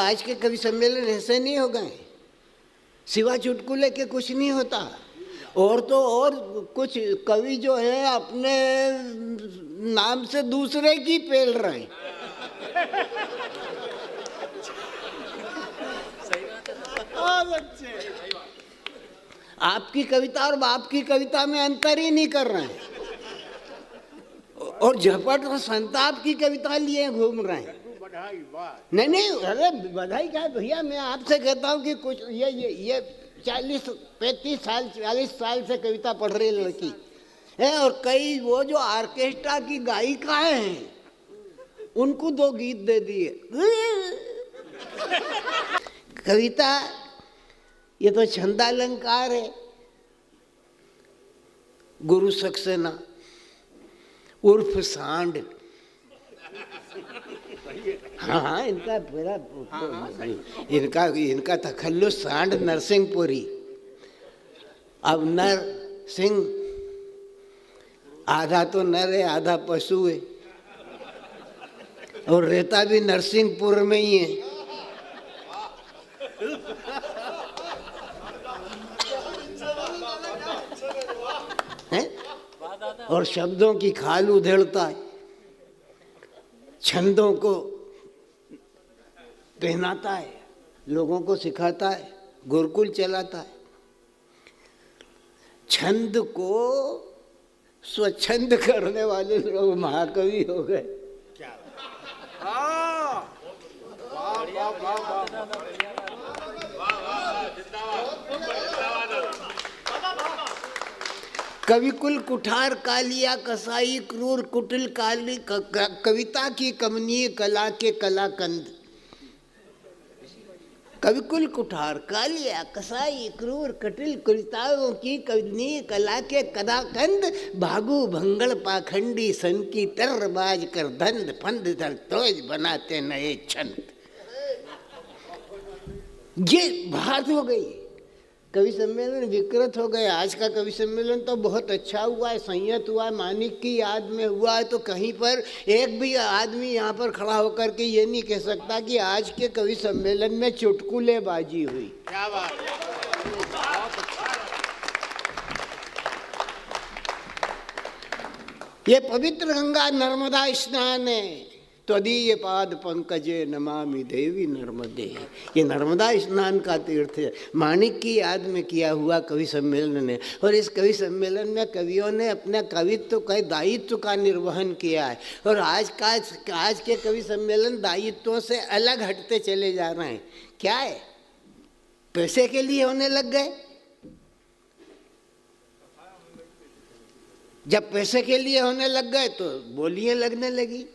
आज के कवि सम्मेलन ऐसे नहीं हो गए, सिवा चुटकुले के कुछ नहीं होता। और तो और कुछ कवि जो है अपने नाम से दूसरे की पेल रहे हैं। आपकी कविता और बाप की कविता में अंतर ही नहीं कर रहे हैं, और झपट और संताप की कविता लिए घूम रहे हैं। नहीं, अरे बधाई क्या भैया, मैं आपसे कहता हूँ कि कुछ ये 40 साल से कविता पढ़ रही लड़की है, और कई वो जो ऑर्केस्ट्रा की गायिकाएं हैं उनको 2 गीत दे दिए। कविता ये तो छंदालंकार है। गुरु सक्सेना उर्फ सांड, हाँ इनका पूरा इनका तखल्लुस सांड नरसिंहपुरी। अब नर सिंह आधा तो नर है आधा पशु है, और रहता भी नरसिंहपुर में ही है। और शब्दों की खाल उधेड़ता है, छंदों को पहनाता है, लोगों को सिखाता है, गुरुकुल चलाता है। छंद को स्वच्छंद करने वाले लोग महाकवि हो गए। कविकुल कुठार कालिया कसाई क्रूर कुटिल काली कविता की कमनीय कला के कलाकंद। कविकुल कुठार कालिया कसाई क्रूर कुटिल कविताओं की कमनीय कला के कलाकंद। भागु भंगड़ पाखंडी सन की टर्रबाज कर धंध फंद धर तोज बनाते नए छंद। ये बात हो गई, कवि सम्मेलन विकृत हो गए। आज का कवि सम्मेलन तो बहुत अच्छा हुआ है, संयत हुआ है, मानिक की याद में हुआ है। तो कहीं पर एक भी आदमी यहाँ पर खड़ा होकर के ये नहीं कह सकता कि आज के कवि सम्मेलन में चुटकुलेबाजी हुई। क्या बात है। ये पवित्र गंगा नर्मदा स्नान है। त्वदीय पाद पंकजे नमामि देवी नर्मदे। ये नर्मदा स्नान का तीर्थ है, माणिक की याद में किया हुआ कवि सम्मेलन है। और इस कवि सम्मेलन में कवियों ने अपने कवित्व का दायित्व का निर्वहन किया है। और आज के कवि सम्मेलन दायित्वों से अलग हटते चले जा रहे हैं। क्या है, पैसे के लिए होने लग गए। जब पैसे के लिए होने लग गए तो बोलियां लगने लगी,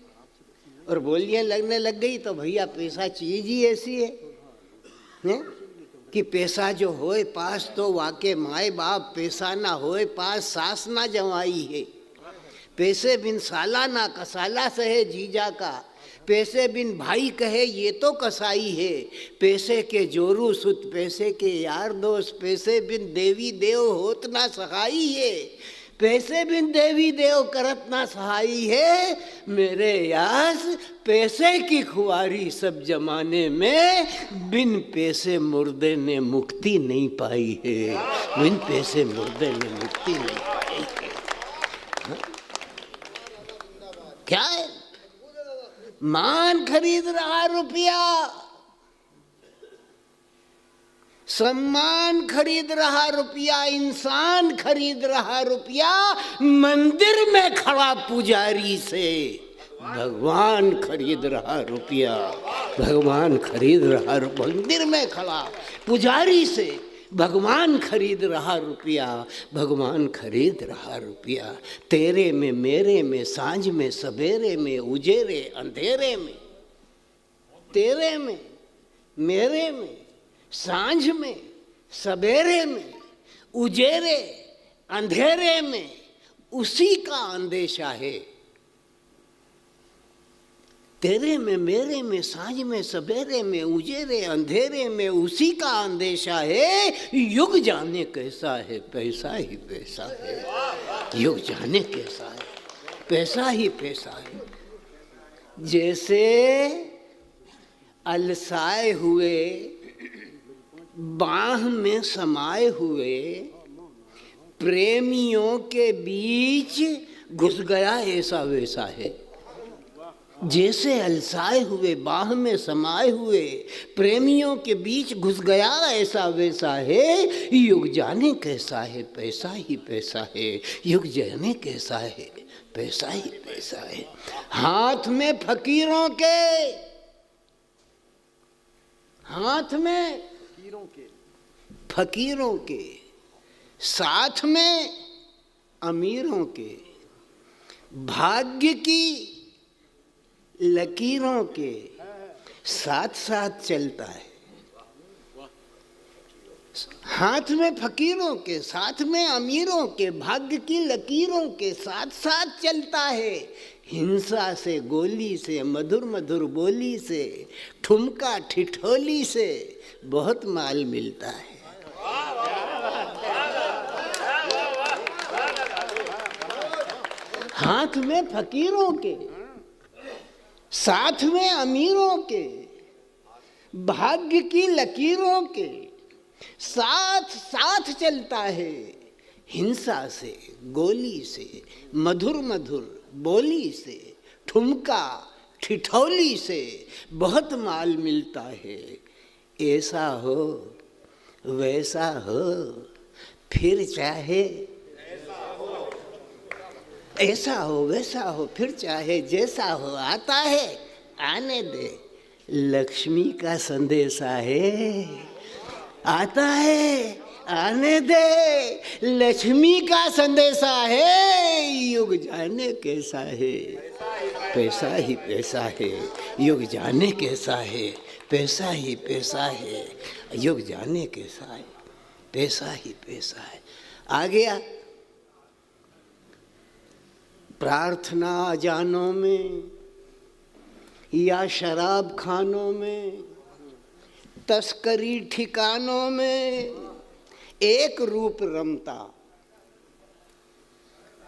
और बोलियां लगने लग गई तो भैया पैसा चीज ही ऐसी है कि पैसा जो होए पास तो वाके माए बाप, पैसा ना होए पास सास ना जवाई है। पैसे बिन साला ना कसाला सहे जीजा का, पैसे बिन भाई कहे ये तो कसाई है। पैसे के जोरू सुत पैसे के यार दोस्त, पैसे बिन देवी देव होत ना सहाई है। पैसे बिन देवी देव करत ना सहाई है। मेरे यास पैसे की खुआरी सब जमाने में, बिन पैसे मुर्दे ने मुक्ति नहीं पाई है। बिन पैसे मुर्दे ने मुक्ति नहीं पाई है। क्या है, मान खरीद रहा रुपया, सम्मान खरीद रहा रुपया, इंसान खरीद रहा रुपया। मंदिर में खड़ा पुजारी से भगवान खरीद रहा रुपया। भगवान खरीद रहा मंदिर में खड़ा पुजारी से भगवान खरीद रहा रुपया। भगवान खरीद रहा रुपया। तेरे में मेरे में, सांझ में सवेरे में, उजेरे अंधेरे में। तेरे में मेरे में, सांझ में सवेरे में, उजेरे अंधेरे में, उसी का अंदेशा है। तेरे में मेरे में, सांझ में सवेरे में, उजेरे अंधेरे में, उसी का अंदेशा है। युग जाने कैसा है, पैसा ही पैसा है। युग जाने कैसा है, पैसा ही पैसा है। जैसे अलसाए हुए, बाह में समाये हुए प्रेमियों के बीच घुस गया ऐसा वैसा है। जैसे अलसाए हुए, बाह में समाये हुए प्रेमियों के बीच घुस गया ऐसा वैसा है। युग जाने कैसा है, पैसा ही पैसा है। युग जाने कैसा है, पैसा ही पैसा है। हाथ में फकीरों के, हाथ में फकीरों के, साथ में अमीरों के, भाग्य की लकीरों के साथ साथ चलता है। हाथ में फकीरों के, साथ में अमीरों के, भाग्य की लकीरों के साथ साथ चलता है। हिंसा से, गोली से, मधुर मधुर बोली से, ठुमका ठिठोली से बहुत माल मिलता है। हाथ में फकीरों के, साथ में अमीरों के, भाग्य की लकीरों के साथ साथ चलता है। हिंसा से, गोली से, मधुर मधुर बोली से, ठुमका ठिठौली से बहुत माल मिलता है। ऐसा हो वैसा हो, फिर चाहे ऐसा हो वैसा हो, फिर चाहे जैसा हो, आता है आने दे। लक्ष्मी का संदेशा है, आता है आने दे। लक्ष्मी का संदेशा है। युग जाने कैसा है, पैसा ही पैसा है। युग जाने कैसा है, पैसा ही पैसा है। युग जाने कैसा है, पैसा ही पैसा है। आ गया प्रार्थना अजानों में या शराब खानों में, तस्करी ठिकानों में एक रूप रमता।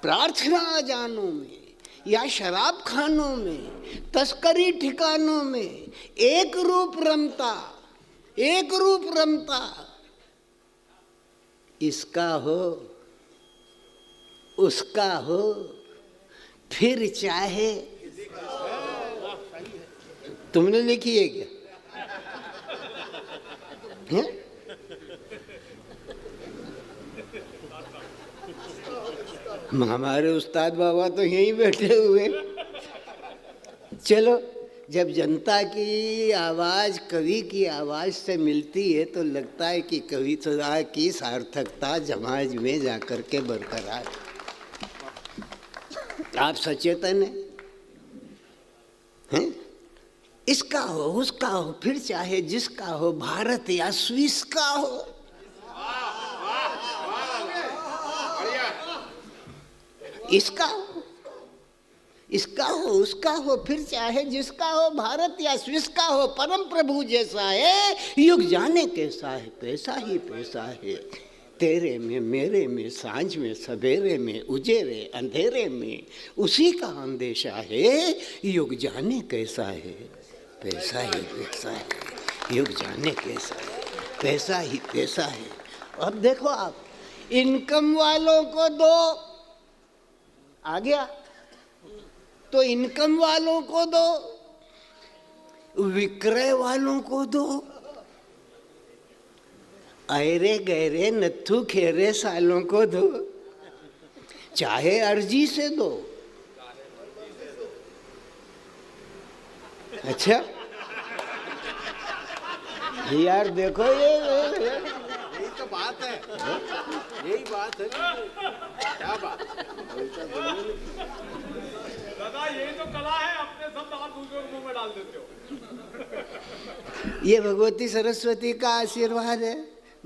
प्रार्थना अजानों में या शराब खानों में, तस्करी ठिकानों में एक रूप रमता, एक रूप रमता। इसका हो उसका हो, फिर चाहे। तुमने लिखी है क्या? है? हमारे उस्ताद बाबा तो यहीं बैठे हुए। चलो, जब जनता की आवाज़ कवि की आवाज़ से मिलती है तो लगता है कि कविता की सार्थकता समाज में जाकर के बरकरार। आप सचेतन हैं? इसका हो उसका हो, फिर चाहे जिसका हो, भारत या स्विस का हो। इसका हो उसका हो, फिर चाहे जिसका हो, भारत या स्विस का हो, परम प्रभु जैसा है। युग जाने कैसा है, पैसा ही पैसा है। तेरे में, मेरे में, सांझ में, सवेरे में, उजेरे अंधेरे में उसी का अंदेशा है। युग जाने कैसा है, पैसा ही पैसा है। युग जाने कैसा है, पैसा ही पैसा है। अब देखो आप, इनकम वालों को दो, आ गया तो इनकम वालों को दो, विक्रय वालों को दो, अरे गहरे नत्थु खेरे सालों को दो, चाहे अर्जी से दो। अच्छा यार देखो, यही तो बात है, यही बात है। क्या बात दादा, यही तो कला है, अपने शब्द आप दूसरों के मुंह में डाल देते हो। ये भगवती सरस्वती का आशीर्वाद है,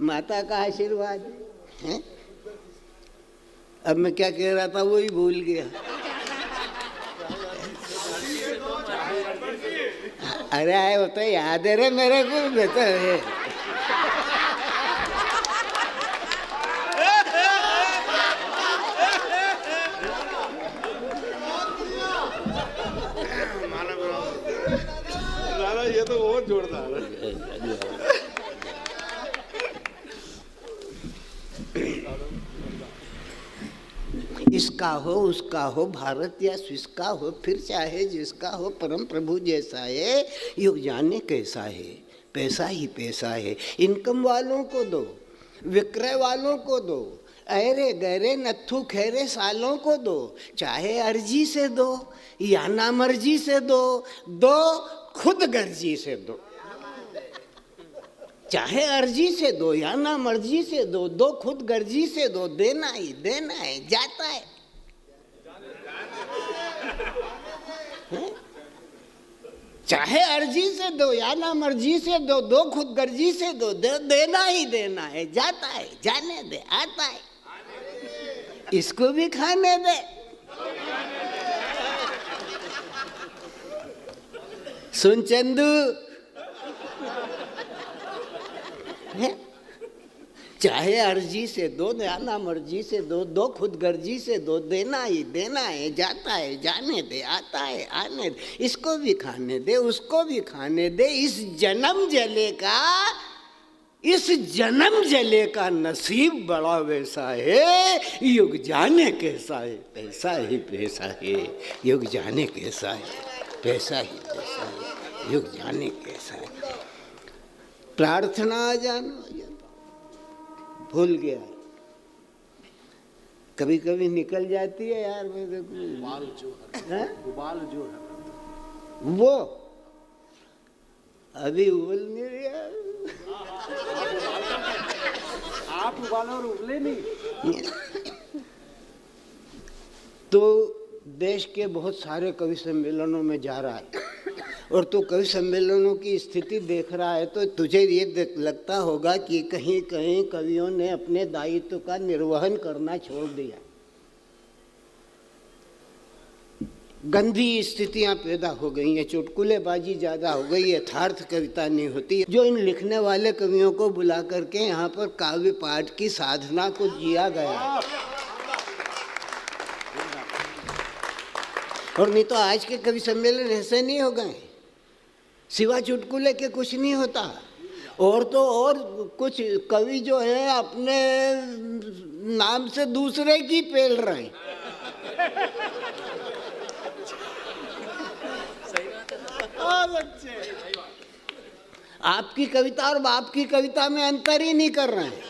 माता का आशीर्वाद है। अब मैं क्या कह रहा था वो ही भूल गया। अरे आए वो तो याद है रे मेरे को, बेहतर है। ये तो बहुत जोरदार इसका हो उसका हो, भारत या स्विस का हो, फिर चाहे जिसका हो, परम प्रभु जैसा है, युग जाने कैसा है। पैसा ही पैसा है। इनकम वालों को दो, विक्रय वालों को दो, अरे गहरे नत्थु खैरे सालों को दो, चाहे अर्जी से दो या ना मर्जी से दो, दो खुद गर्जी से दो। चाहे अर्जी से दो या ना मर्जी से दो, दो खुद गर्जी से दो। देना ही देना है, जाता है। चाहे अर्जी से दो या ना मर्जी से दो, दो खुद गर्जी से दो। देना ही देना है, जाता है, जाने दे, आता है। इसको भी खाने दे। सुन चंदू, चाहे अर्जी से दो या ना मर्जी से दो, दो खुद गर्जी से दो। देना ही देना है, जाता है, जाने दे, आता है, आने दे। इसको भी खाने दे, उसको भी खाने दे। इस जन्म जले का नसीब बड़ा वैसा है, युग जाने कैसा है। पैसा ही पैसा है, युग जाने कैसा है। पैसा ही पैसा है, युग जाने कैसा है। प्रार्थना आ जाना, भूल गया, कभी कभी निकल जाती है यार मेरे को। उबाल जो है वो अभी उबल नहीं रहा। आप उबालो और उबले नहीं। तो देश के बहुत सारे कवि सम्मेलनों में जा रहा है और तो कवि सम्मेलनों की स्थिति देख रहा है, तो तुझे ये लगता होगा कि कहीं कहीं कवियों ने अपने दायित्व का निर्वहन करना छोड़ दिया। गंदी स्थितियां पैदा हो गई हैं, चुटकुलेबाजी ज़्यादा हो गई, यथार्थ कविता नहीं होती। जो इन लिखने वाले कवियों को बुला करके यहाँ पर काव्य पाठ की साधना को जिया गया। और नहीं तो आज के कवि सम्मेलन ऐसे नहीं हो गए, सिवा चुटकुले के कुछ नहीं होता। और तो और कुछ कवि जो है अपने नाम से दूसरे की पेल रहे हैं। आपकी कविता और बाप की कविता में अंतर ही नहीं कर रहे हैं,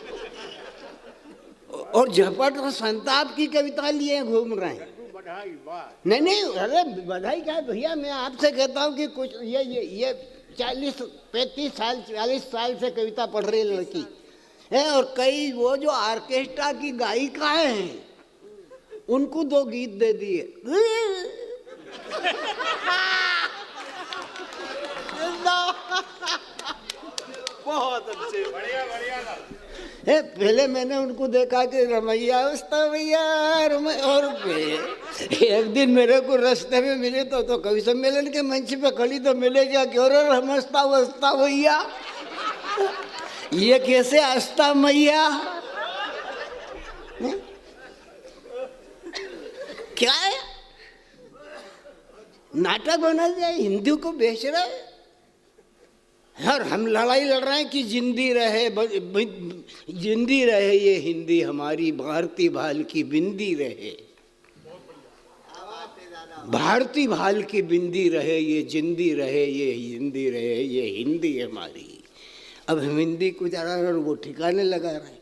और झपट और संताप की कविता लिए घूम रहे हैं। नहीं, अरे बधाई क्या भैया, मैं आपसे कहता हूँ कि कुछ ये 40 साल से कविता पढ़ रही लड़की है, और कई वो जो ऑर्केस्ट्रा की गायिकाएं हैं उनको 2 गीत दे दिए। बहुत अच्छे, बढ़िया पहले मैंने उनको देखा कि रमैया उस्ता भैया और एक दिन मेरे को रास्ते में मिले तो कवि सम्मेलन के मंच पे खड़ी तो मिले क्या, क्यों रे रमस्ता वस्ता भैया, ये कैसे हंसता मैया, क्या है नाटक बना दिया, हिंदू को बेच रहा है। और हम लड़ाई लड़ रहे हैं कि जिंदी रहे ये हिंदी हमारी, भारती भाल की बिंदी रहे, भारती भाल की बिंदी रहे, ये जिंदी रहे, ये हिंदी रहे, ये हिंदी हमारी। अब हम हिंदी को जरा वो ठिकाने लगा रहे हैं।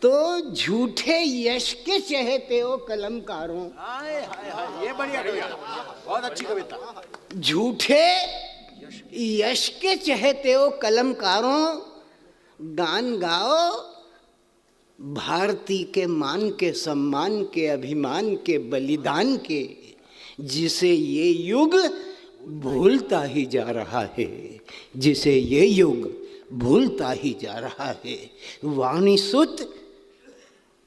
तो झूठे यश के चहेते हो कलमकारों, ये बढ़िया कविता, बहुत अच्छी कविता। झूठे यश के चहेते हो कलमकारों, गान गाओ भारती के मान के, सम्मान के, अभिमान के, बलिदान के, जिसे ये युग भूलता ही जा रहा है, जिसे ये युग भूलता ही जा रहा है।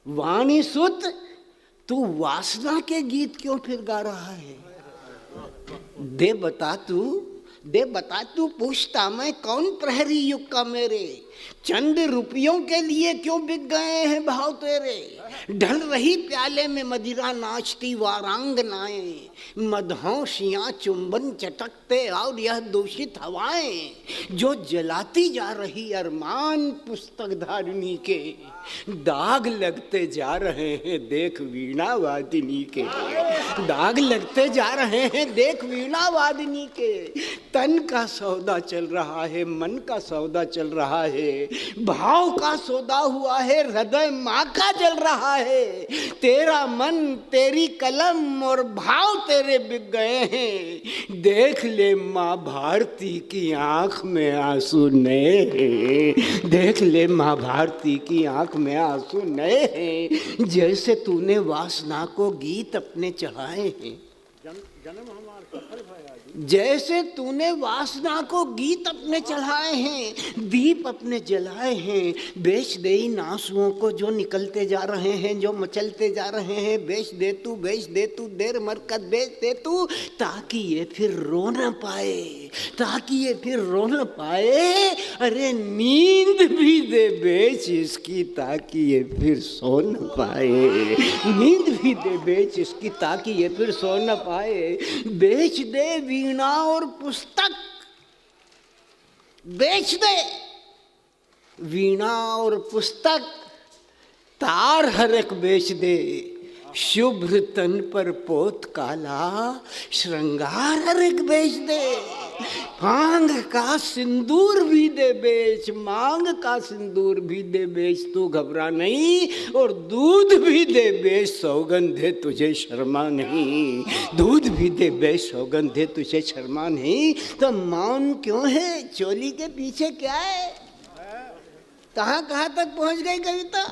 वाणी सुत तू वासना के गीत क्यों फिर गा रहा है? दे बता, तू दे बता तू पूछता मैं कौन प्रहरी युग का मेरे, चंद रुपयों के लिए क्यों बिक गए हैं भाव तेरे। ढल रही प्याले में मदिरा नाचती वारांगनाएं, मदहोशियां चुंबन चटकते और यह दूषित हवाएं जो जलाती जा रही अरमान पुस्तक धारिणी के, दाग लगते जा रहे हैं देख वीणा वादिनी के, दाग लगते जा रहे हैं देख वीणा वादिनी के। तन का सौदा चल रहा है, मन का सौदा चल रहा है, भाव का सौदा हुआ है, हृदय माँ का जल रहा है। तेरा मन तेरी कलम और भाव तेरे बिक गए हैं, देख ले माँ भारती की आंख में आंसू नए हैं, देख ले माँ भारती की आंख में आंसू नए हैं। जैसे तूने वासना को गीत अपने चढ़ाए हैं, जैसे तूने वासना को गीत अपने चढ़ाए हैं, दीप अपने जलाए हैं, बेच दे इन आंसुओं को जो निकलते जा रहे हैं, जो मचलते जा रहे हैं। बेच दे तू, बेच दे तू, देर मरकत बेच दे तू, ताकि ये फिर रो न पाए, ताकि ये फिर रो न पाए। अरे नींद भी दे बेच इसकी, ताकि ये फिर सो न पाए, नींद भी दे बेच इसकी, ताकि ये फिर सो न पाए। बेच दे वीणा और पुस्तक, बेच दे वीणा और पुस्तक, तार हर एक बेच दे, शुभ्र तन पर पोत काला, श्रृंगार हर एक बेच दे। मांग का सिंदूर भी दे बेच, मांग का सिंदूर भी दे बेच, तू घबरा नहीं, और दूध भी दे बेच, सौगंध है तुझे शर्मा नहीं, दूध भी दे बेच, सौगंध है तुझे शर्मा नहीं। तो मौन क्यों है, चोली के पीछे क्या है? कहाँ कहाँ तक पहुंच गई कविता?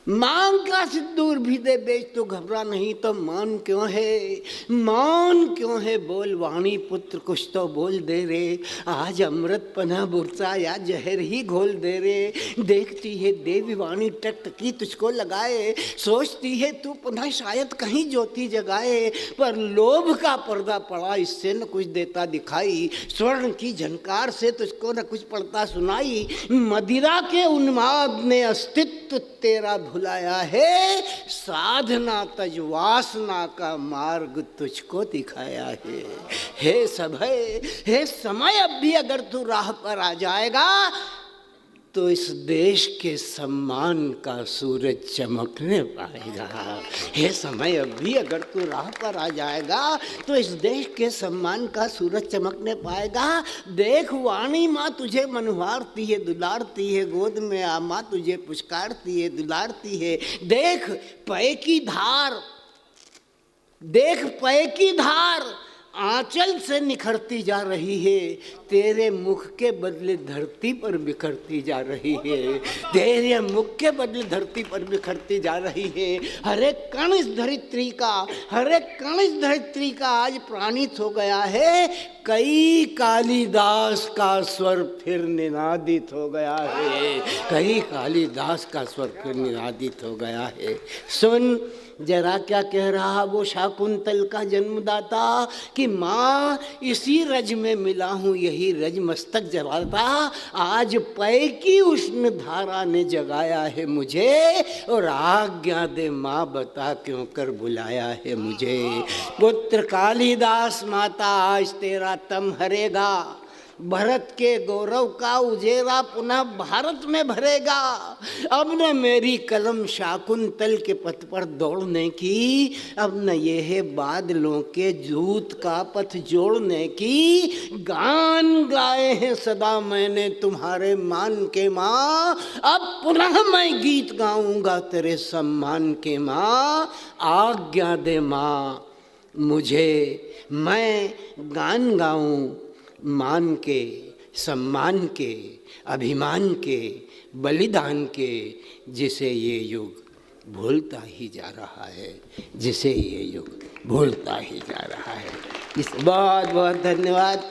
मांग का सिंदूर भी दे बेच, तो घबरा नहीं, तो मौन क्यों है, मौन क्यों है? बोल वाणी पुत्र कुछ तो बोल दे रे, आज अमृत पना बुरसा या जहर ही घोल दे रे। देखती है देवी वाणी टकटकी तुझको लगाए, सोचती है तू पुनः शायद कहीं ज्योति जगाए, पर लोभ का पर्दा पड़ा इससे न कुछ देता दिखाई, स्वर्ण की झनकार से तुझको न कुछ पड़ता सुनाई। मदिरा के उन्माद ने अस्तित्व तेरा भुलाया है, साधना तज वासना का मार्ग तुझको दिखाया है। हे समय, हे समय, अब भी अगर तू राह पर आ जाएगा तो इस देश के सम्मान का सूरज चमकने पाएगा। हे समय, अब भी अगर तू राह पर आ जाएगा तो इस देश के सम्मान का सूरज चमकने पाएगा। देख वाणी माँ तुझे मनवारती है, दुलारती है, गोद में आ माँ तुझे पुचकारती है, दुलारती है। देख पै की धार, देख पै की धार आंचल से निखरती जा रही है, तेरे मुख के बदले धरती पर बिखरती जा रही है, तेरे मुख के बदले धरती पर बिखरती जा रही है। हर एक कण इस धरित्री का, हर एक कण इस धरित्री का आज प्राणित हो गया है। कई कालिदास का स्वर फिर निनादित हो गया है, कई कालिदास का स्वर फिर निनादित हो गया है। सुन जरा क्या कह रहा वो शाकुंतल का जन्मदाता, कि माँ इसी रज में मिला हूँ, यही रज मस्तक जगाता। आज पै की उष्ण धारा ने जगाया है मुझे, और आज्ञा दे माँ बता क्यों कर बुलाया है मुझे। पुत्र कालिदास माता आज तेरा तम हरेगा, भरत के गौरव का उजेरा पुनः भारत में भरेगा। अब न मेरी कलम शाकुंतल के पथ पर दौड़ने की, अब न ये है बादलों के जूत का पथ जोड़ने की। गान गाए हैं सदा मैंने तुम्हारे मान के माँ, अब पुनः मैं गीत गाऊंगा तेरे सम्मान के माँ। आज्ञा दे माँ मुझे, मैं गान गाऊं मान के, सम्मान के, अभिमान के, बलिदान के, जिसे ये युग भूलता ही जा रहा है, जिसे ये युग भूलता ही जा रहा है। इस बहुत बहुत धन्यवाद।